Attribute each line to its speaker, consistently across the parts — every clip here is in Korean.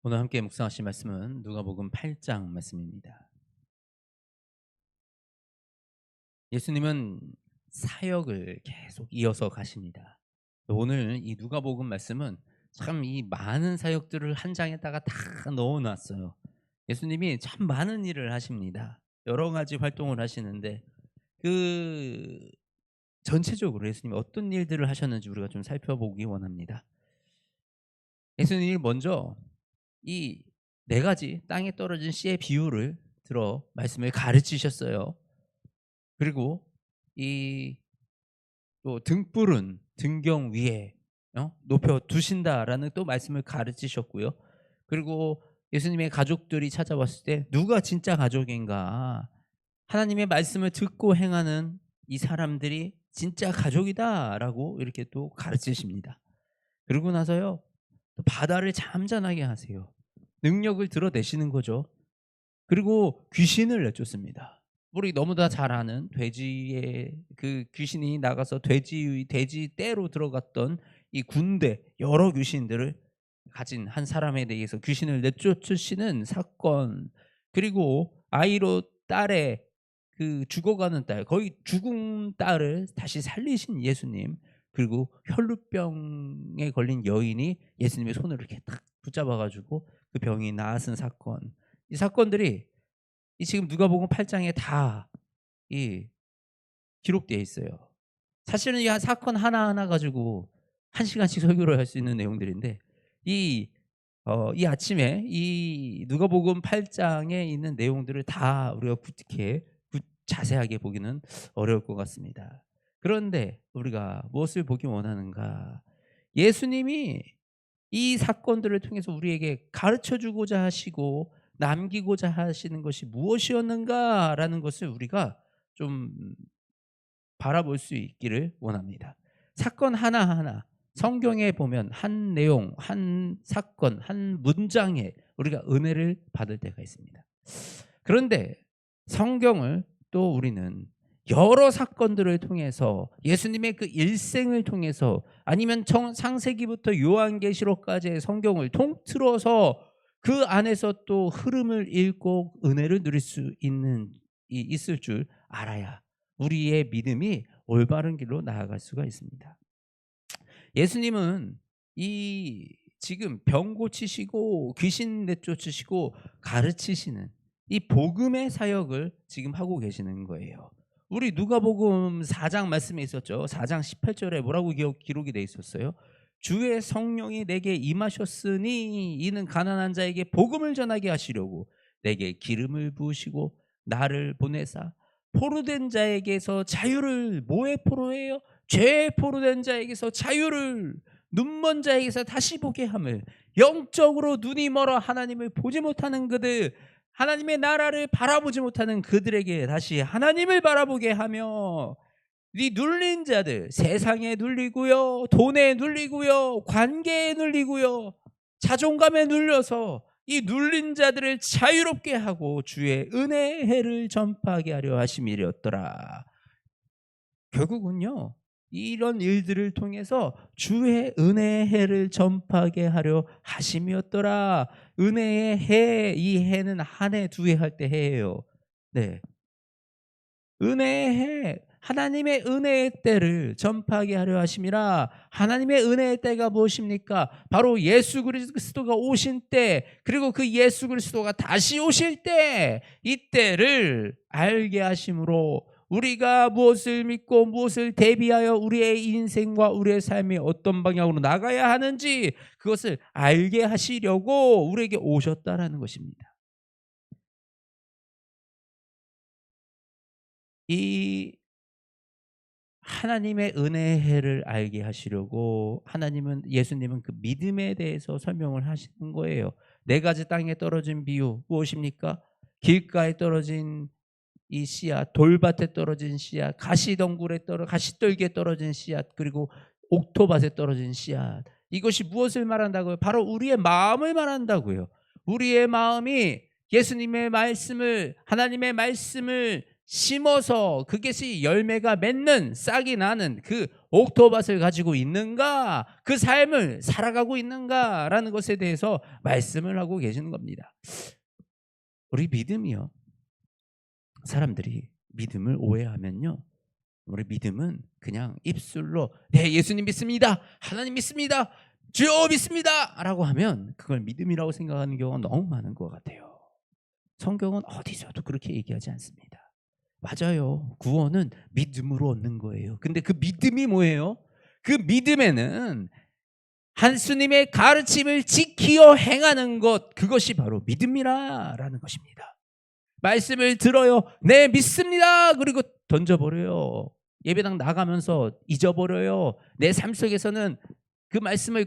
Speaker 1: 오늘 함께 묵상하실 말씀은 누가복음 8장 말씀입니다. 예수님은 사역을 계속 이어서 가십니다. 오늘 이 누가복음 말씀은 참 이 많은 사역들을 한 장에다가 다 넣어 놨어요. 예수님이 참 많은 일을 하십니다. 여러 가지 활동을 하시는데 그 전체적으로 예수님이 어떤 일들을 하셨는지 우리가 좀 살펴보기 원합니다. 예수님이 먼저 이 네 가지 땅에 떨어진 씨의 비유를 들어 말씀을 가르치셨어요. 그리고 이 또 등불은 등경 위에 높여 두신다라는 또 말씀을 가르치셨고요. 그리고 예수님의 가족들이 찾아왔을 때 누가 진짜 가족인가? 하나님의 말씀을 듣고 행하는 이 사람들이 진짜 가족이다라고 이렇게 또 가르치십니다. 그러고 나서요. 또 바다를 잠잠하게 하세요. 능력을 드러내시는 거죠. 그리고 귀신을 내쫓습니다. 우리 너무나 잘 아는 돼지의 그 귀신이 나가서 돼지 떼로 들어갔던 이 군대 여러 귀신들을 가진 한 사람에 대해서 귀신을 내쫓으시는 사건, 그리고 아이로 딸의 그 죽어가는 딸, 거의 죽은 딸을 다시 살리신 예수님, 그리고 혈루병에 걸린 여인이 예수님의 손을 이렇게 딱 붙잡아 가지고 그 병이 나았은 사건. 이 사건들이 이 지금 누가복음 8 장에 다 이 기록되어 있어요. 사실은 이 사건 하나하나 가지고 1 시간씩 설교를 할 수 있는 내용들인데 이 이 아침에 이 누가복음 8 장에 있는 내용들을 다 우리가 자세하게 보기는 어려울 것 같습니다. 그런데 우리가 무엇을 보기 원하는가? 예수님이 이 사건들을 통해서 우리에게 가르쳐 주고자 하시고 남기고자 하시는 것이 무엇이었는가라는 것을 우리가 좀 바라볼 수 있기를 원합니다. 사건 하나하나 성경에 보면 한 내용, 한 사건, 한 문장에 우리가 은혜를 받을 때가 있습니다. 그런데 성경을 또 우리는 여러 사건들을 통해서 예수님의 그 일생을 통해서 아니면 창세기부터 요한계시록까지의 성경을 통틀어서 그 안에서 또 흐름을 읽고 은혜를 누릴 수 있을 줄 알아야 우리의 믿음이 올바른 길로 나아갈 수가 있습니다. 예수님은 이 지금 병 고치시고 귀신 내쫓으시고 가르치시는 이 복음의 사역을 지금 하고 계시는 거예요. 우리 누가복음 4장 말씀에 있었죠. 4장 18절에 뭐라고 기록이 돼 있었어요? 주의 성령이 내게 임하셨으니 이는 가난한 자에게 복음을 전하게 하시려고 내게 기름을 부으시고 나를 보내사 포로된 자에게서 자유를, 뭐의 포로예요? 죄의 포로된 자에게서 자유를, 눈먼 자에게서 다시 보게 함을, 영적으로 눈이 멀어 하나님을 보지 못하는 그들, 하나님의 나라를 바라보지 못하는 그들에게 다시 하나님을 바라보게 하며, 이 눌린 자들, 세상에 눌리고요, 돈에 눌리고요, 관계에 눌리고요, 자존감에 눌려서 이 눌린 자들을 자유롭게 하고 주의 은혜의 해를 전파하게 하려 하심이었더라. 결국은요, 이런 일들을 통해서 주의 은혜의 해를 전파하게 하려 하심이었더라. 은혜의 해, 이 해는 한 해, 두 해 할 때 해예요. 네. 은혜의 해, 하나님의 은혜의 때를 전파하게 하려 하심이라. 하나님의 은혜의 때가 무엇입니까? 바로 예수 그리스도가 오신 때, 그리고 그 예수 그리스도가 다시 오실 때, 이 때를 알게 하심으로 우리가 무엇을 믿고 무엇을 대비하여 우리의 인생과 우리의 삶이 어떤 방향으로 나가야 하는지 그것을 알게 하시려고 우리에게 오셨다라는 것입니다. 이 하나님의 은혜의 해를 알게 하시려고 예수님은 그 믿음에 대해서 설명을 하시는 거예요. 네 가지 땅에 떨어진 비유 무엇입니까? 길가에 떨어진 이 씨앗, 돌밭에 떨어진 씨앗, 가시떨기에 떨어진 씨앗, 그리고 옥토밭에 떨어진 씨앗. 이것이 무엇을 말한다고요? 바로 우리의 마음을 말한다고요. 우리의 마음이 예수님의 말씀을, 하나님의 말씀을 심어서 그것이 열매가 맺는, 싹이 나는 그 옥토밭을 가지고 있는가? 그 삶을 살아가고 있는가라는 것에 대해서 말씀을 하고 계시는 겁니다. 우리 믿음이요. 사람들이 믿음을 오해하면요. 우리 믿음은 그냥 입술로 네, 예수님 믿습니다. 하나님 믿습니다. 주여 믿습니다. 라고 하면 그걸 믿음이라고 생각하는 경우가 너무 많은 것 같아요. 성경은 어디서도 그렇게 얘기하지 않습니다. 맞아요. 구원은 믿음으로 얻는 거예요. 근데 그 믿음이 뭐예요? 그 믿음에는 예수님의 가르침을 지키어 행하는 것, 그것이 바로 믿음이라는 것입니다. 말씀을 들어요. 네, 믿습니다. 그리고 던져버려요. 예배당 나가면서 잊어버려요. 내 삶 속에서는 그 말씀을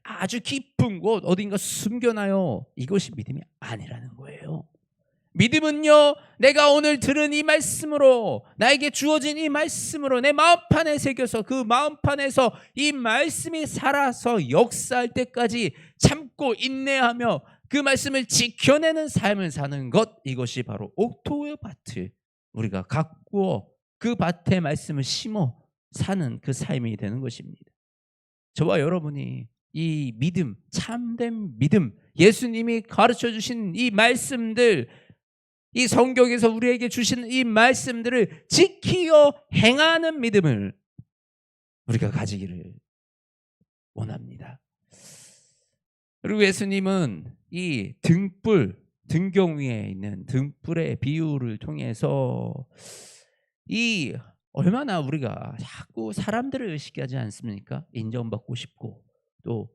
Speaker 1: 아주 깊은 곳 어딘가 숨겨놔요. 이것이 믿음이 아니라는 거예요. 믿음은요, 내가 오늘 들은 이 말씀으로, 나에게 주어진 이 말씀으로 내 마음판에 새겨서 그 마음판에서 이 말씀이 살아서 역사할 때까지 참고 인내하며 그 말씀을 지켜내는 삶을 사는 것, 이것이 바로 옥토의 밭을 우리가 가꾸어 그 밭에 말씀을 심어 사는 그 삶이 되는 것입니다. 저와 여러분이 이 믿음, 참된 믿음, 예수님이 가르쳐 주신 이 말씀들, 이 성경에서 우리에게 주신 이 말씀들을 지키어 행하는 믿음을 우리가 가지기를 원합니다. 그리고 예수님은 이 등경 위에 있는 등불의 비유를 통해서 이 얼마나 우리가 자꾸 사람들을 의식하지 않습니까? 인정받고 싶고 또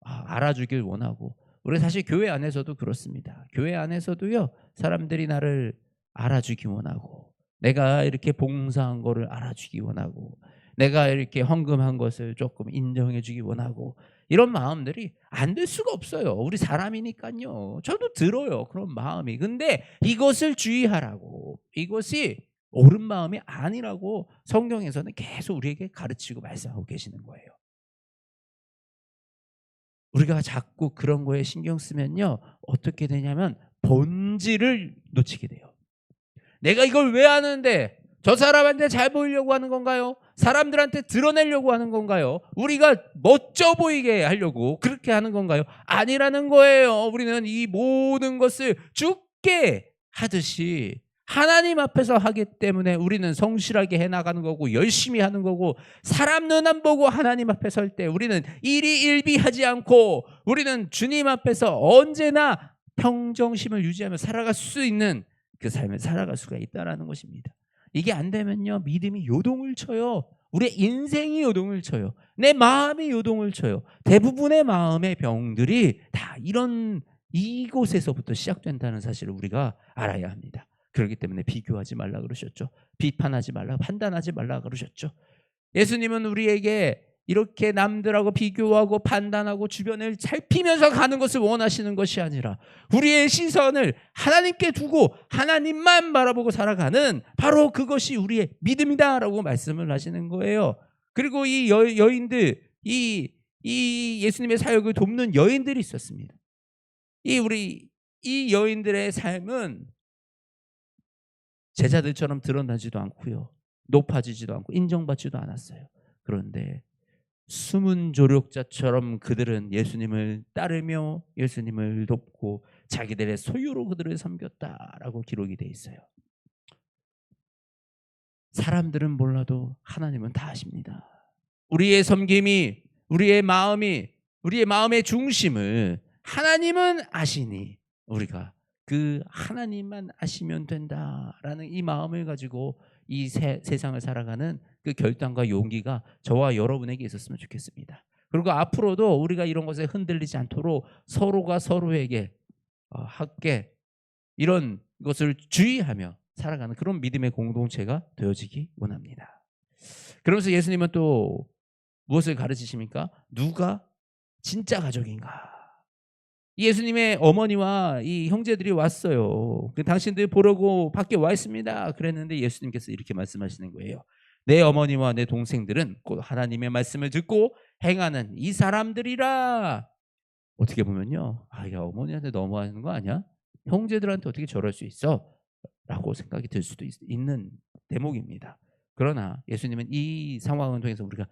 Speaker 1: 알아주길 원하고. 우리 사실 교회 안에서도 그렇습니다. 교회 안에서도요, 사람들이 나를 알아주기 원하고, 내가 이렇게 봉사한 거를 알아주기 원하고, 내가 이렇게 헌금한 것을 조금 인정해 주기 원하고, 이런 마음들이 안 될 수가 없어요. 우리 사람이니까요. 저도 들어요, 그런 마음이. 근데 이것을 주의하라고, 이것이 옳은 마음이 아니라고 성경에서는 계속 우리에게 가르치고 말씀하고 계시는 거예요. 우리가 자꾸 그런 거에 신경 쓰면요, 어떻게 되냐면 본질을 놓치게 돼요. 내가 이걸 왜 하는데, 저 사람한테 잘 보이려고 하는 건가요? 사람들한테 드러내려고 하는 건가요? 우리가 멋져 보이게 하려고 그렇게 하는 건가요? 아니라는 거예요. 우리는 이 모든 것을 죽게 하듯이 하나님 앞에서 하기 때문에 우리는 성실하게 해나가는 거고 열심히 하는 거고, 사람 눈 안 보고 하나님 앞에 설 때 우리는 일희일비하지 않고 우리는 주님 앞에서 언제나 평정심을 유지하며 살아갈 수 있는 그 삶을 살아갈 수가 있다는 것입니다. 이게 안 되면요, 믿음이 요동을 쳐요. 우리의 인생이 요동을 쳐요. 내 마음이 요동을 쳐요. 대부분의 마음의 병들이 다 이곳에서부터 시작된다는 사실을 우리가 알아야 합니다. 그렇기 때문에 비교하지 말라 그러셨죠. 비판하지 말라, 판단하지 말라 그러셨죠. 예수님은 우리에게 이렇게 남들하고 비교하고 판단하고 주변을 살피면서 가는 것을 원하시는 것이 아니라 우리의 시선을 하나님께 두고 하나님만 바라보고 살아가는, 바로 그것이 우리의 믿음이다라고 말씀을 하시는 거예요. 그리고 이 여인들, 이 예수님의 사역을 돕는 여인들이 있었습니다. 이 여인들의 삶은 제자들처럼 드러나지도 않고요, 높아지지도 않고 인정받지도 않았어요. 그런데 숨은 조력자처럼 그들은 예수님을 따르며 예수님을 돕고 자기들의 소유로 그들을 섬겼다라고 기록이 돼 있어요. 사람들은 몰라도 하나님은 다 아십니다. 우리의 섬김이, 우리의 마음의 중심을 하나님은 아시니 우리가 그 하나님만 아시면 된다라는 이 마음을 가지고 이 세상을 살아가는 그 결단과 용기가 저와 여러분에게 있었으면 좋겠습니다. 그리고 앞으로도 우리가 이런 것에 흔들리지 않도록 서로가 서로에게 함께 이런 것을 주의하며 살아가는 그런 믿음의 공동체가 되어지기 원합니다. 그러면서 예수님은 또 무엇을 가르치십니까? 누가 진짜 가족인가? 예수님의 어머니와 이 형제들이 왔어요. 당신들 보려고 밖에 와 있습니다. 그랬는데 예수님께서 이렇게 말씀하시는 거예요. 내 어머니와 내 동생들은 곧 하나님의 말씀을 듣고 행하는 이 사람들이라. 어떻게 보면요, 야, 어머니한테 너무하는 거 아니야? 형제들한테 어떻게 저럴 수 있어? 라고 생각이 들 수도 있는 대목입니다. 그러나 예수님은 이 상황을 통해서 우리가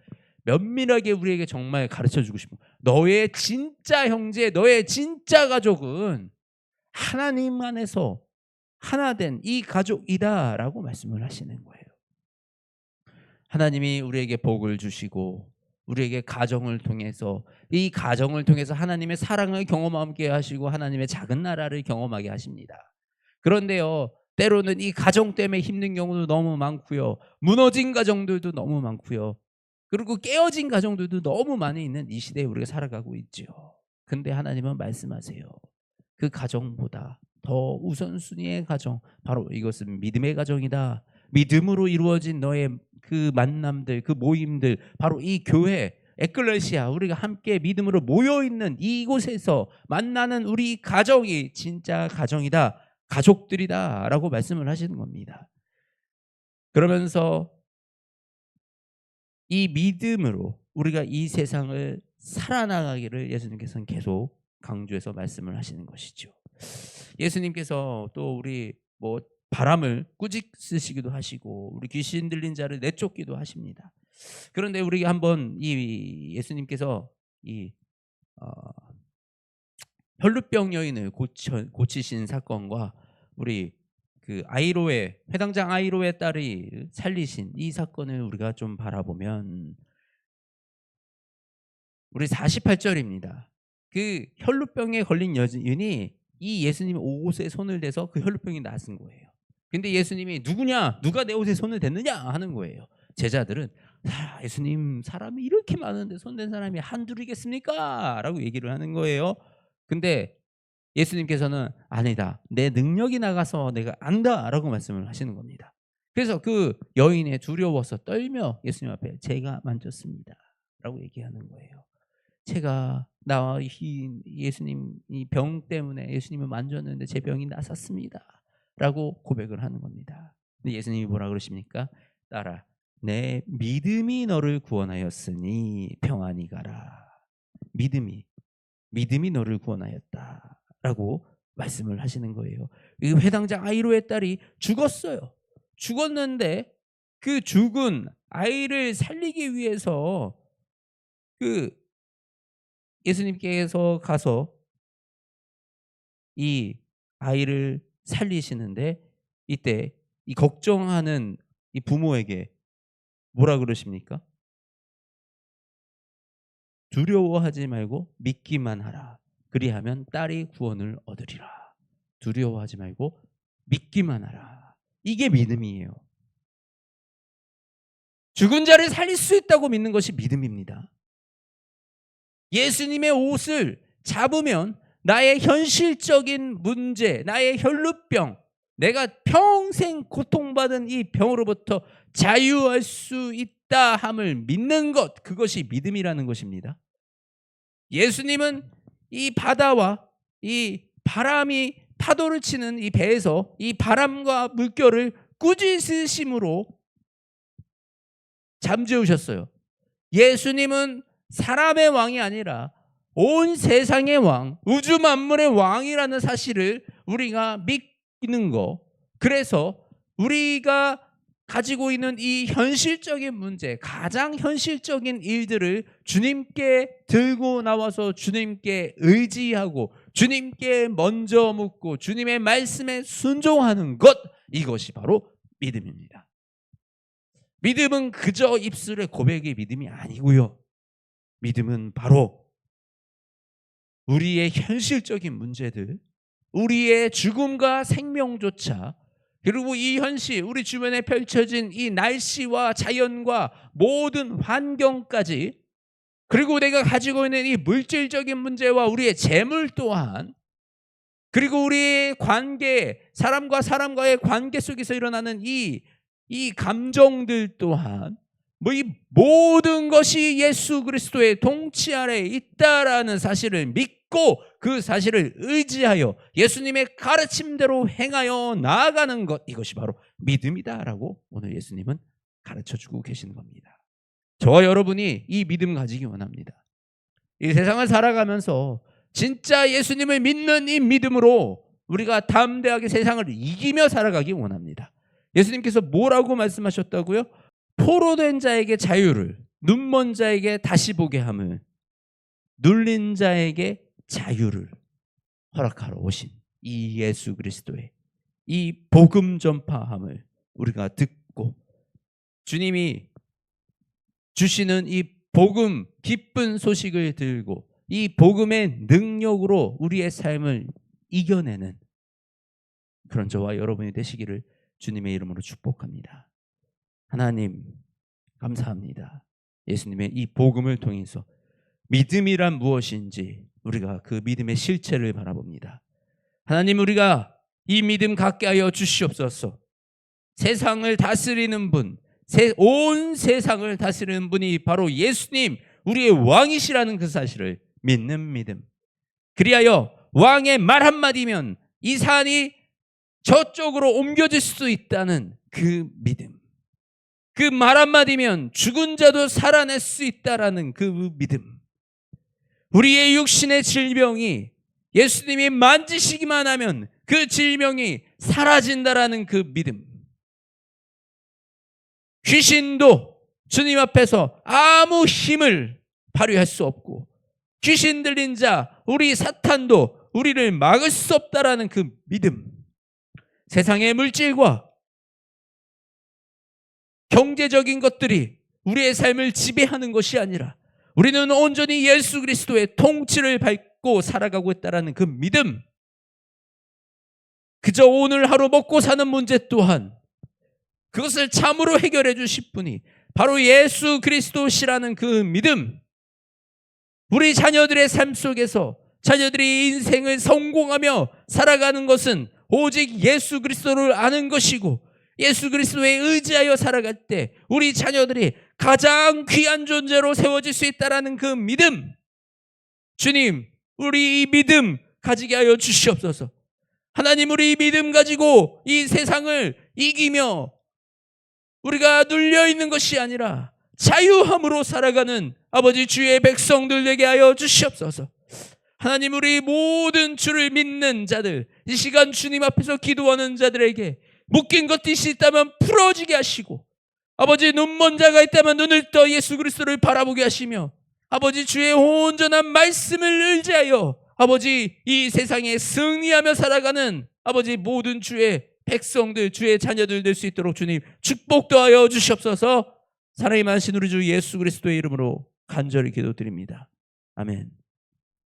Speaker 1: 면밀하게 우리에게 정말 가르쳐 주고 싶은, 너의 진짜 형제, 너의 진짜 가족은 하나님 안에서 하나 된 이 가족이다라고 말씀을 하시는 거예요. 하나님이 우리에게 복을 주시고 우리에게 가정을 통해서, 이 가정을 통해서 하나님의 사랑을 경험하게 하시고 하나님의 작은 나라를 경험하게 하십니다. 그런데요, 때로는 이 가정 때문에 힘든 경우도 너무 많고요. 무너진 가정들도 너무 많고요. 그리고 깨어진 가정들도 너무 많이 있는 이 시대에 우리가 살아가고 있죠. 근데 하나님은 말씀하세요. 그 가정보다 더 우선순위의 가정, 바로 이것은 믿음의 가정이다. 믿음으로 이루어진 너의 그 만남들, 그 모임들, 바로 이 교회, 에클레시아, 우리가 함께 믿음으로 모여 있는 이곳에서 만나는 우리 가정이 진짜 가정이다, 가족들이다라고 말씀을 하시는 겁니다. 그러면서 이 믿음으로 우리가 이 세상을 살아나가기를 예수님께서는 계속 강조해서 말씀을 하시는 것이죠. 예수님께서 또 우리 뭐 바람을 꾸짖으시기도 하시고 우리 귀신 들린 자를 내쫓기도 하십니다. 그런데 우리가 한번 이 예수님께서 이 혈루병 여인을 고치신 사건과 우리 그 아이로의 회당장 아이로의 딸이 살리신 이 사건을 우리가 좀 바라보면, 우리 48절입니다. 그 혈루병에 걸린 여인이 이 예수님의 옷에 손을 대서 그 혈루병이 나은 거예요. 근데 예수님이 누구냐? 누가 내 옷에 손을 댔느냐? 하는 거예요. 제자들은 예수님, 사람이 이렇게 많은데 손댄 사람이 한둘이겠습니까? 라고 얘기를 하는 거예요. 근데 예수님께서는 아니다, 내 능력이 나가서 내가 안다 라고 말씀을 하시는 겁니다. 그래서 그 여인이 두려워서 떨며 예수님 앞에 제가 만졌습니다 라고 얘기하는 거예요. 제가 나와 예수님 이 병 때문에 예수님을 만졌는데 제 병이 나았습니다 라고 고백을 하는 겁니다. 근데 예수님이 뭐라 그러십니까? 딸아, 내 믿음이 너를 구원하였으니 평안히 가라. 믿음이 너를 구원하였다 라고 말씀을 하시는 거예요. 이 회당장 아이로의 딸이 죽었어요. 죽었는데 그 죽은 아이를 살리기 위해서 그 예수님께서 가서 이 아이를 살리시는데, 이때 이 걱정하는 이 부모에게 뭐라 그러십니까? 두려워하지 말고 믿기만 하라. 그리하면 딸이 구원을 얻으리라. 두려워하지 말고 믿기만 하라. 이게 믿음이에요. 죽은 자를 살릴 수 있다고 믿는 것이 믿음입니다. 예수님의 옷을 잡으면 나의 현실적인 문제, 나의 혈루병, 내가 평생 고통받은 이 병으로부터 자유할 수 있다 함을 믿는 것, 그것이 믿음이라는 것입니다. 예수님은 이 바다와 이 바람이 파도를 치는 이 배에서 이 바람과 물결을 꾸짖으심으로 잠재우셨어요. 예수님은 사람의 왕이 아니라 온 세상의 왕, 우주 만물의 왕이라는 사실을 우리가 믿는 거. 그래서 우리가 가지고 있는 이 현실적인 문제, 가장 현실적인 일들을 주님께 들고 나와서 주님께 의지하고 주님께 먼저 묻고 주님의 말씀에 순종하는 것, 이것이 바로 믿음입니다. 믿음은 그저 입술의 고백의 믿음이 아니고요. 믿음은 바로 우리의 현실적인 문제들, 우리의 죽음과 생명조차, 그리고 이 현실, 우리 주변에 펼쳐진 이 날씨와 자연과 모든 환경까지, 그리고 내가 가지고 있는 이 물질적인 문제와 우리의 재물 또한, 그리고 우리의 관계, 사람과 사람과의 관계 속에서 일어나는 이 감정들 또한, 이 모든 것이 예수 그리스도의 통치 아래에 있다라는 사실을 믿고 그 사실을 의지하여 예수님의 가르침대로 행하여 나아가는 것, 이것이 바로 믿음이다라고 오늘 예수님은 가르쳐주고 계시는 겁니다. 저와 여러분이 이 믿음 가지기 원합니다. 이 세상을 살아가면서 진짜 예수님을 믿는 이 믿음으로 우리가 담대하게 세상을 이기며 살아가기 원합니다. 예수님께서 뭐라고 말씀하셨다고요? 포로된 자에게 자유를, 눈먼 자에게 다시 보게 함을, 눌린 자에게 자유를 허락하러 오신 이 예수 그리스도의 이 복음 전파함을 우리가 듣고 주님이 주시는 이 복음 기쁜 소식을 들고 이 복음의 능력으로 우리의 삶을 이겨내는 그런 저와 여러분이 되시기를 주님의 이름으로 축복합니다. 하나님 감사합니다. 예수님의 이 복음을 통해서 믿음이란 무엇인지 우리가 그 믿음의 실체를 바라봅니다. 하나님, 우리가 이 믿음 갖게 하여 주시옵소서. 세상을 다스리는 분, 온 세상을 다스리는 분이 바로 예수님, 우리의 왕이시라는 그 사실을 믿는 믿음. 그리하여 왕의 말 한마디면 이 산이 저쪽으로 옮겨질 수 있다는 그 믿음. 그 말 한마디면 죽은 자도 살아날 수 있다라는 그 믿음. 우리의 육신의 질병이 예수님이 만지시기만 하면 그 질병이 사라진다라는 그 믿음. 귀신도 주님 앞에서 아무 힘을 발휘할 수 없고 귀신 들린 자, 우리 사탄도 우리를 막을 수 없다라는 그 믿음. 세상의 물질과 경제적인 것들이 우리의 삶을 지배하는 것이 아니라 우리는 온전히 예수 그리스도의 통치를 밟고 살아가고 있다는 그 믿음. 그저 오늘 하루 먹고 사는 문제 또한 그것을 참으로 해결해 주실 분이 바로 예수 그리스도시라는 그 믿음. 우리 자녀들의 삶 속에서 자녀들이 인생을 성공하며 살아가는 것은 오직 예수 그리스도를 아는 것이고 예수 그리스도에 의지하여 살아갈 때 우리 자녀들이 가장 귀한 존재로 세워질 수 있다는 그 믿음. 주님, 우리 이 믿음 가지게 하여 주시옵소서. 하나님, 우리 이 믿음 가지고 이 세상을 이기며 우리가 눌려있는 것이 아니라 자유함으로 살아가는 아버지 주의 백성들 되게 하여 주시옵소서. 하나님, 우리 모든 주를 믿는 자들, 이 시간 주님 앞에서 기도하는 자들에게 묶인 것이 있다면 풀어지게 하시고 아버지, 눈먼 자가 있다면 눈을 떠 예수 그리스도를 바라보게 하시며 아버지 주의 온전한 말씀을 의지하여 아버지 이 세상에 승리하며 살아가는 아버지 모든 주의 백성들, 주의 자녀들 될 수 있도록 주님 축복도 하여 주시옵소서. 사랑이 많으신 우리 주 예수 그리스도의 이름으로 간절히 기도드립니다. 아멘.